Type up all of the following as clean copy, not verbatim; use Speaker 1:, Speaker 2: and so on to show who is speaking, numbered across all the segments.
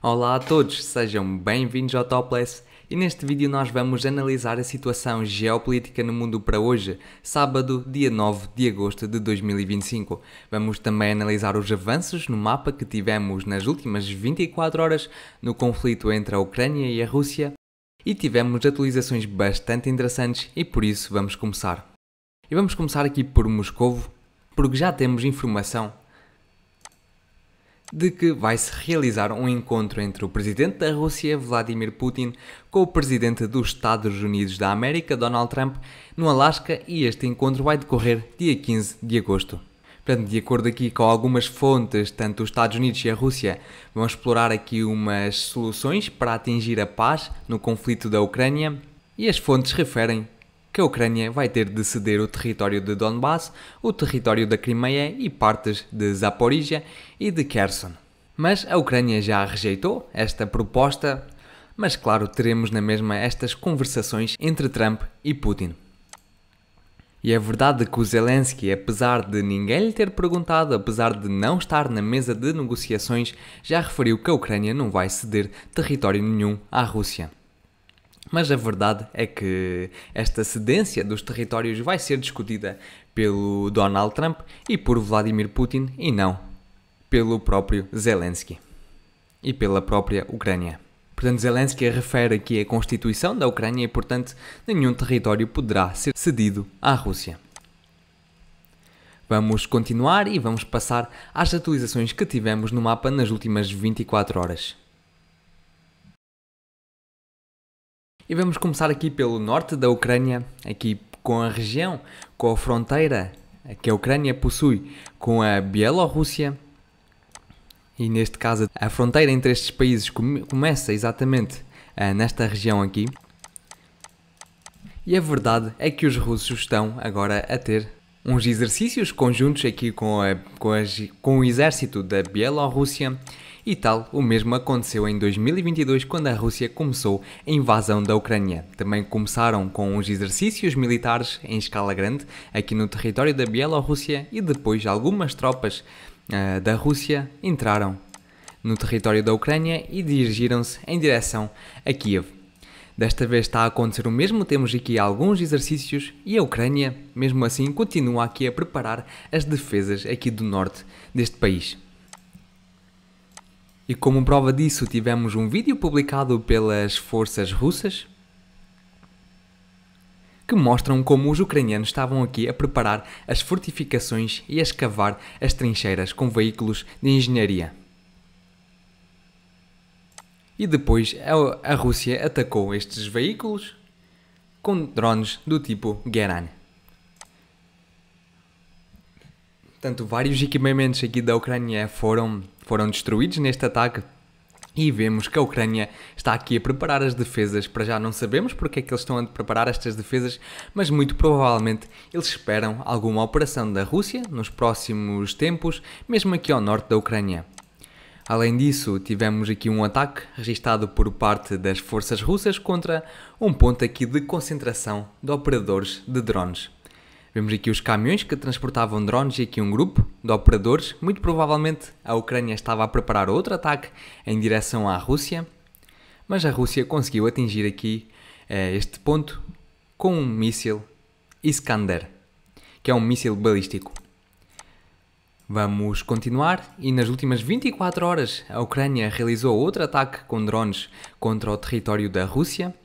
Speaker 1: Olá a todos, sejam bem-vindos ao Topless e neste vídeo nós vamos analisar a situação geopolítica no mundo para hoje, sábado, dia 9 de agosto de 2025. Vamos também analisar os avanços no mapa que tivemos nas últimas 24 horas no conflito entre a Ucrânia e a Rússia e tivemos atualizações bastante interessantes e por isso vamos começar. E vamos começar aqui por Moscovo, porque já temos informação de que vai-se realizar um encontro entre o presidente da Rússia, Vladimir Putin, com o presidente dos Estados Unidos da América, Donald Trump, no Alasca, e este encontro vai decorrer dia 15 de agosto. Portanto, de acordo aqui com algumas fontes, tanto os Estados Unidos e a Rússia vão explorar aqui umas soluções para atingir a paz no conflito da Ucrânia, e as fontes referem que a Ucrânia vai ter de ceder o território de Donbass, o território da Crimeia e partes de Zaporizhia e de Kherson. Mas a Ucrânia já rejeitou esta proposta, mas claro, teremos na mesma estas conversações entre Trump e Putin. E é verdade que o Zelensky, apesar de ninguém lhe ter perguntado, apesar de não estar na mesa de negociações, já referiu que a Ucrânia não vai ceder território nenhum à Rússia. Mas a verdade é que esta cedência dos territórios vai ser discutida pelo Donald Trump e por Vladimir Putin e não pelo próprio Zelensky e pela própria Ucrânia. Portanto, Zelensky refere aqui a Constituição da Ucrânia e, portanto, nenhum território poderá ser cedido à Rússia. Vamos continuar e vamos passar às atualizações que tivemos no mapa nas últimas 24 horas. E vamos começar aqui pelo norte da Ucrânia, aqui com a região, com a fronteira que a Ucrânia possui com a Bielorrússia. E neste caso a fronteira entre estes países começa exatamente nesta região aqui. E a verdade é que os russos estão agora a ter uns exercícios conjuntos aqui com o exército da Bielorrússia. E tal, o mesmo aconteceu em 2022 quando a Rússia começou a invasão da Ucrânia. Também começaram com os exercícios militares em escala grande aqui no território da Bielorrússia e depois algumas tropas da Rússia entraram no território da Ucrânia e dirigiram-se em direção a Kiev. Desta vez está a acontecer o mesmo, temos aqui alguns exercícios e a Ucrânia, mesmo assim, continua aqui a preparar as defesas aqui do norte deste país. E como prova disso, tivemos um vídeo publicado pelas forças russas que mostram como os ucranianos estavam aqui a preparar as fortificações e a escavar as trincheiras com veículos de engenharia. E depois a Rússia atacou estes veículos com drones do tipo Geran. Portanto, vários equipamentos aqui da Ucrânia foram destruídos neste ataque e vemos que a Ucrânia está aqui a preparar as defesas. Para já não sabemos porque é que eles estão a preparar estas defesas, mas muito provavelmente eles esperam alguma operação da Rússia nos próximos tempos, mesmo aqui ao norte da Ucrânia. Além disso, tivemos aqui um ataque registado por parte das forças russas contra um ponto aqui de concentração de operadores de drones. Vemos aqui os caminhões que transportavam drones e aqui um grupo de operadores. Muito provavelmente a Ucrânia estava a preparar outro ataque em direção à Rússia, mas a Rússia conseguiu atingir aqui este ponto com um míssil Iskander, que é um míssil balístico. Vamos continuar e nas últimas 24 horas a Ucrânia realizou outro ataque com drones contra o território da Rússia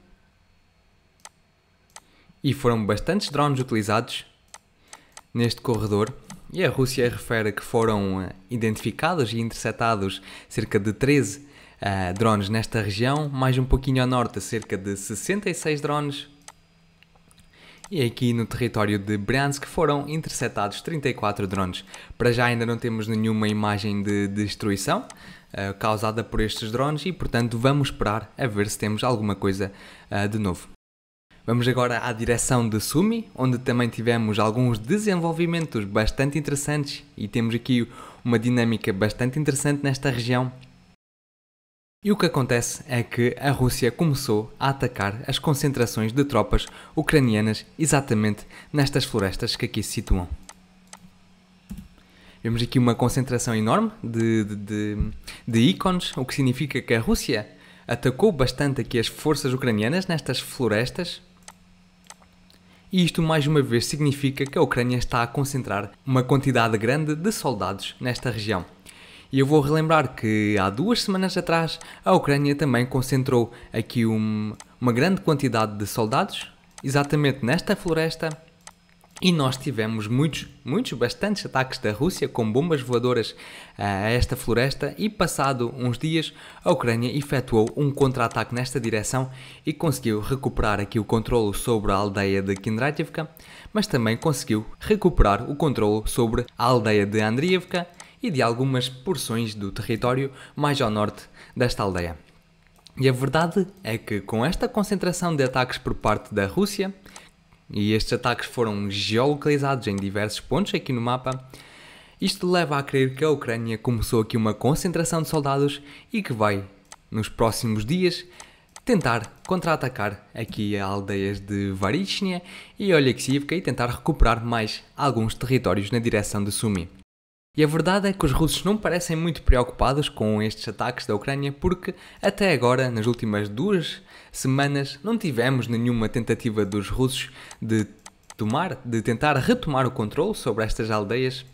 Speaker 1: e foram bastantes drones utilizados neste corredor, e a Rússia refere que foram identificados e interceptados cerca de 13 drones nesta região, mais um pouquinho ao norte cerca de 66 drones, e aqui no território de Bryansk foram interceptados 34 drones. Para já ainda não temos nenhuma imagem de destruição causada por estes drones e portanto vamos esperar a ver se temos alguma coisa de novo. Vamos agora à direção de Sumy, onde também tivemos alguns desenvolvimentos bastante interessantes e temos aqui uma dinâmica bastante interessante nesta região. E o que acontece é que a Rússia começou a atacar as concentrações de tropas ucranianas exatamente nestas florestas que aqui se situam. Vemos aqui uma concentração enorme de ícones, o que significa que a Rússia atacou bastante aqui as forças ucranianas nestas florestas. E isto mais uma vez significa que a Ucrânia está a concentrar uma quantidade grande de soldados nesta região. E eu vou relembrar que há 2 semanas atrás a Ucrânia também concentrou aqui uma grande quantidade de soldados, exatamente nesta floresta, e nós tivemos bastantes ataques da Rússia com bombas voadoras a esta floresta, e passado uns dias a Ucrânia efetuou um contra-ataque nesta direção e conseguiu recuperar aqui o controlo sobre a aldeia de Kindratyevka, mas também conseguiu recuperar o controlo sobre a aldeia de Andriivka e de algumas porções do território mais ao norte desta aldeia. E a verdade é que com esta concentração de ataques por parte da Rússia, e estes ataques foram geolocalizados em diversos pontos aqui no mapa, isto leva a crer que a Ucrânia começou aqui uma concentração de soldados e que vai, nos próximos dias, tentar contra-atacar aqui as aldeias de Varychnia e Oleksiivka e tentar recuperar mais alguns territórios na direção de Sumy. E a verdade é que os russos não parecem muito preocupados com estes ataques da Ucrânia, porque até agora, nas últimas 2 semanas, não tivemos nenhuma tentativa dos russos de tentar retomar o controle sobre estas aldeias,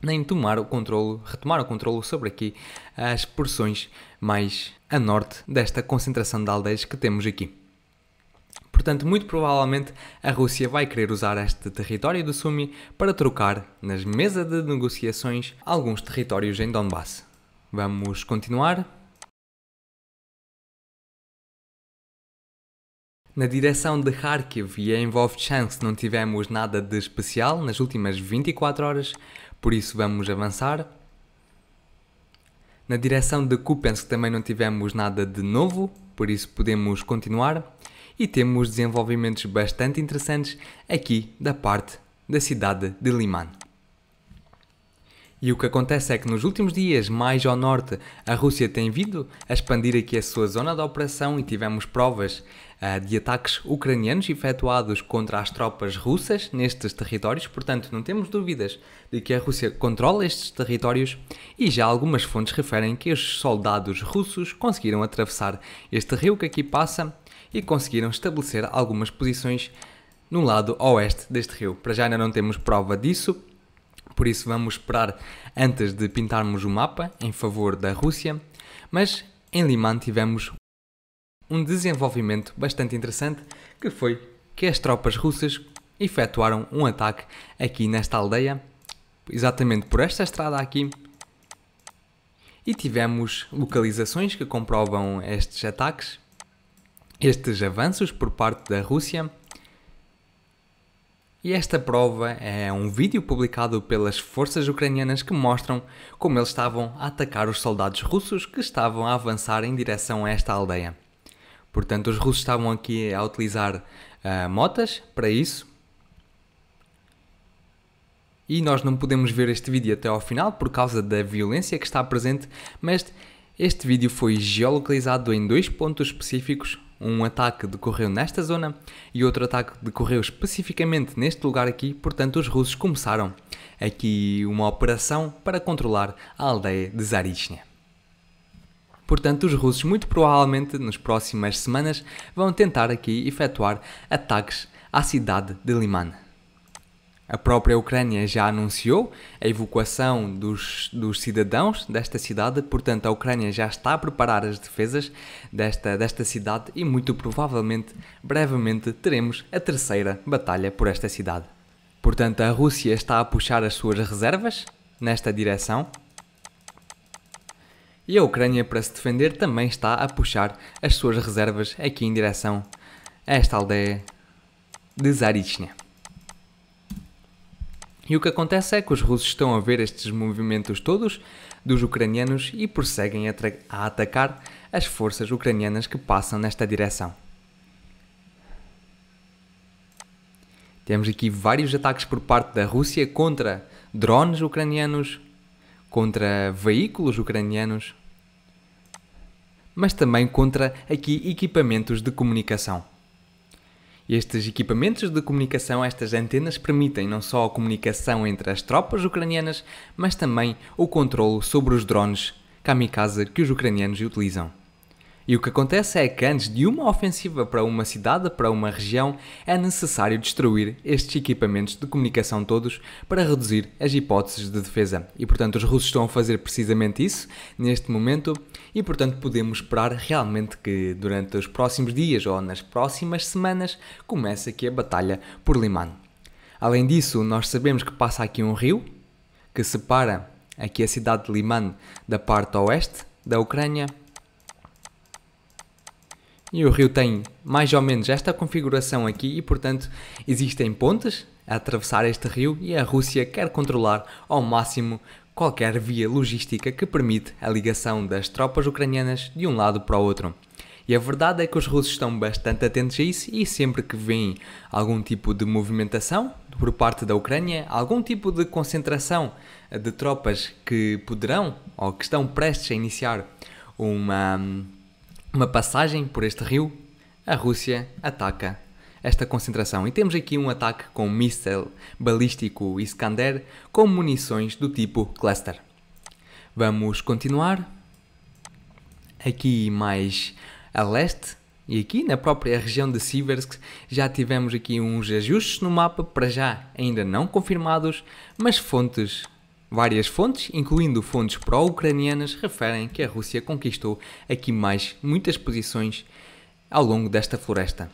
Speaker 1: nem retomar o controle sobre aqui as porções mais a norte desta concentração de aldeias que temos aqui. Portanto, muito provavelmente a Rússia vai querer usar este território do Sumy para trocar nas mesas de negociações alguns territórios em Donbass. Vamos continuar. Na direção de Kharkiv e em Vovchansk não tivemos nada de especial nas últimas 24 horas, por isso vamos avançar. Na direção de Kupiansk também não tivemos nada de novo, por isso podemos continuar. E temos desenvolvimentos bastante interessantes aqui da parte da cidade de Liman. E o que acontece é que nos últimos dias, mais ao norte, a Rússia tem vindo a expandir aqui a sua zona de operação e tivemos provas de ataques ucranianos efetuados contra as tropas russas nestes territórios. Portanto, não temos dúvidas de que a Rússia controla estes territórios e já algumas fontes referem que os soldados russos conseguiram atravessar este rio que aqui passa e conseguiram estabelecer algumas posições no lado oeste deste rio. Para já ainda não temos prova disso, por isso vamos esperar antes de pintarmos o mapa em favor da Rússia, mas em Liman tivemos um desenvolvimento bastante interessante, que foi que as tropas russas efetuaram um ataque aqui nesta aldeia, exatamente por esta estrada aqui, e tivemos localizações que comprovam estes ataques, estes avanços por parte da Rússia. E esta prova é um vídeo publicado pelas forças ucranianas que mostram como eles estavam a atacar os soldados russos que estavam a avançar em direção a esta aldeia. Portanto, os russos estavam aqui a utilizar motas para isso. E nós não podemos ver este vídeo até ao final por causa da violência que está presente, mas este vídeo foi geolocalizado em 2 pontos específicos. Um ataque decorreu nesta zona e outro ataque decorreu especificamente neste lugar aqui. Portanto, os russos começaram aqui uma operação para controlar a aldeia de Zarychnia. Portanto, os russos muito provavelmente nas próximas semanas vão tentar aqui efetuar ataques à cidade de Liman. A própria Ucrânia já anunciou a evacuação dos cidadãos desta cidade, portanto a Ucrânia já está a preparar as defesas desta cidade e muito provavelmente, brevemente, teremos a 3ª batalha por esta cidade. Portanto, a Rússia está a puxar as suas reservas nesta direção e a Ucrânia, para se defender, também está a puxar as suas reservas aqui em direção a esta aldeia de Zarychnia. E o que acontece é que os russos estão a ver estes movimentos todos dos ucranianos e prosseguem a atacar as forças ucranianas que passam nesta direção. Temos aqui vários ataques por parte da Rússia contra drones ucranianos, contra veículos ucranianos, mas também contra aqui equipamentos de comunicação. Estes equipamentos de comunicação, estas antenas, permitem não só a comunicação entre as tropas ucranianas, mas também o controlo sobre os drones kamikaze que os ucranianos utilizam. E o que acontece é que antes de uma ofensiva para uma cidade, para uma região, é necessário destruir estes equipamentos de comunicação todos para reduzir as hipóteses de defesa. E portanto os russos estão a fazer precisamente isso neste momento e portanto podemos esperar realmente que durante os próximos dias ou nas próximas semanas comece aqui a batalha por Liman. Além disso, nós sabemos que passa aqui um rio que separa aqui a cidade de Liman da parte oeste da Ucrânia. E o rio tem mais ou menos esta configuração aqui e, portanto, existem pontes a atravessar este rio e a Rússia quer controlar ao máximo qualquer via logística que permite a ligação das tropas ucranianas de um lado para o outro. E a verdade é que os russos estão bastante atentos a isso e sempre que veem algum tipo de movimentação por parte da Ucrânia, algum tipo de concentração de tropas que poderão ou que estão prestes a iniciar uma passagem por este rio, a Rússia ataca esta concentração. E temos aqui um ataque com um míssil balístico Iskander com munições do tipo cluster. Vamos continuar. Aqui mais a leste e aqui na própria região de Siversk já tivemos aqui uns ajustes no mapa, para já ainda não confirmados, mas várias fontes, incluindo fontes pró-ucranianas, referem que a Rússia conquistou aqui muitas posições ao longo desta floresta.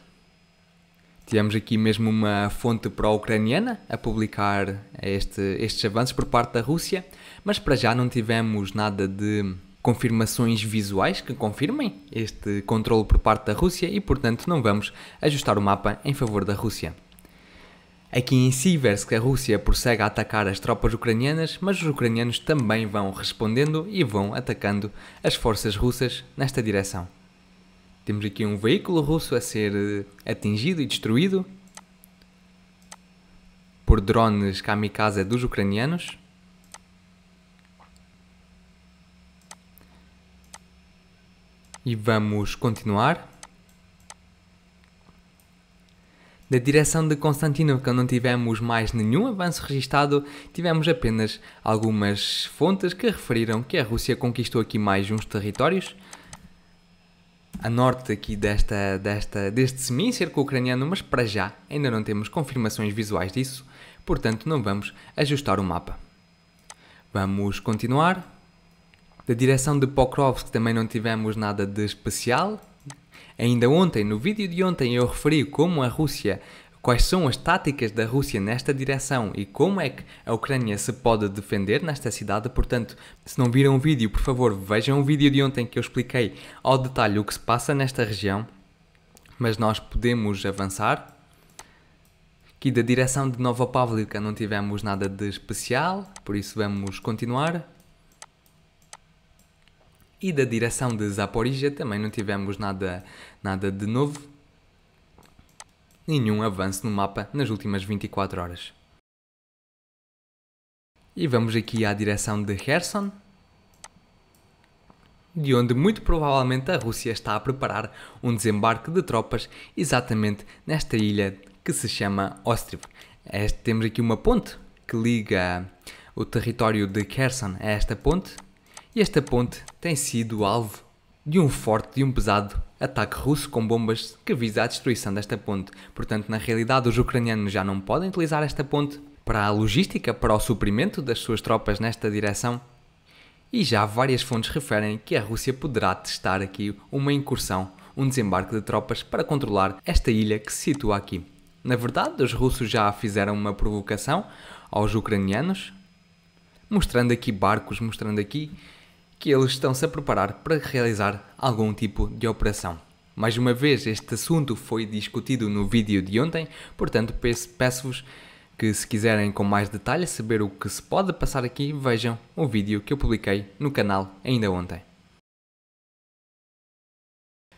Speaker 1: Tivemos aqui mesmo uma fonte pró-ucraniana a publicar estes avanços por parte da Rússia, mas para já não tivemos nada de confirmações visuais que confirmem este controle por parte da Rússia e, portanto, não vamos ajustar o mapa em favor da Rússia. Aqui em Siversk, a Rússia prossegue a atacar as tropas ucranianas, mas os ucranianos também vão respondendo e vão atacando as forças russas nesta direção. Temos aqui um veículo russo a ser atingido e destruído por drones kamikaze dos ucranianos. E vamos continuar. Da direção de Konstantinovka não tivemos mais nenhum avanço registado, tivemos apenas algumas fontes que referiram que a Rússia conquistou aqui mais uns territórios a norte aqui deste semicírculo ucraniano, mas para já ainda não temos confirmações visuais disso, portanto não vamos ajustar o mapa. Vamos continuar. Da direção de Pokrovsk também não tivemos nada de especial. Ainda ontem, no vídeo de ontem, eu referi quais são as táticas da Rússia nesta direção e como é que a Ucrânia se pode defender nesta cidade. Portanto, se não viram o vídeo, por favor, vejam o vídeo de ontem que eu expliquei ao detalhe o que se passa nesta região. Mas nós podemos avançar. Aqui da direção de Nova Pavlivka não tivemos nada de especial, por isso vamos continuar. E da direção de Zaporizhia também não tivemos nada de novo. Nenhum avanço no mapa nas últimas 24 horas. E vamos aqui à direção de Kherson, de onde muito provavelmente a Rússia está a preparar um desembarque de tropas exatamente nesta ilha que se chama Ostriv. Temos aqui uma ponte que liga o território de Kherson a esta ponte. E esta ponte tem sido alvo de um pesado ataque russo com bombas que visa a destruição desta ponte. Portanto, na realidade, os ucranianos já não podem utilizar esta ponte para a logística, para o suprimento das suas tropas nesta direção. E já várias fontes referem que a Rússia poderá testar aqui uma incursão, um desembarque de tropas para controlar esta ilha que se situa aqui. Na verdade, os russos já fizeram uma provocação aos ucranianos, mostrando aqui barcos, mostrando aqui que eles estão-se a preparar para realizar algum tipo de operação. Mais uma vez, este assunto foi discutido no vídeo de ontem, portanto peço-vos que, se quiserem com mais detalhe saber o que se pode passar aqui, vejam o vídeo que eu publiquei no canal ainda ontem.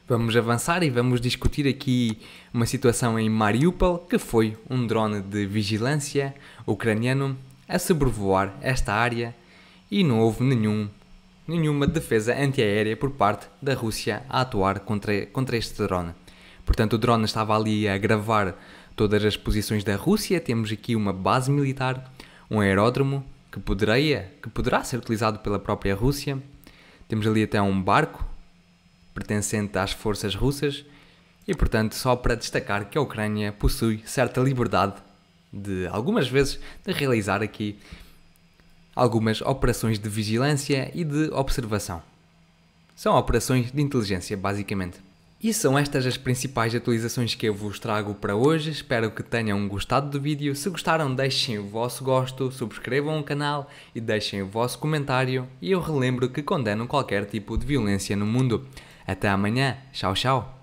Speaker 1: Vamos avançar e vamos discutir aqui uma situação em Mariupol, que foi um drone de vigilância ucraniano a sobrevoar esta área e não houve nenhuma defesa antiaérea por parte da Rússia a atuar contra este drone. Portanto, o drone estava ali a gravar todas as posições da Rússia. Temos aqui uma base militar, um aeródromo que poderá ser utilizado pela própria Rússia. Temos ali até um barco pertencente às forças russas e, portanto, só para destacar que a Ucrânia possui certa liberdade de, algumas vezes, de realizar aqui algumas operações de vigilância e de observação. São operações de inteligência, basicamente. E são estas as principais atualizações que eu vos trago para hoje. Espero que tenham gostado do vídeo. Se gostaram, deixem o vosso gosto, subscrevam o canal e deixem o vosso comentário. E eu relembro que condeno qualquer tipo de violência no mundo. Até amanhã. Tchau, tchau.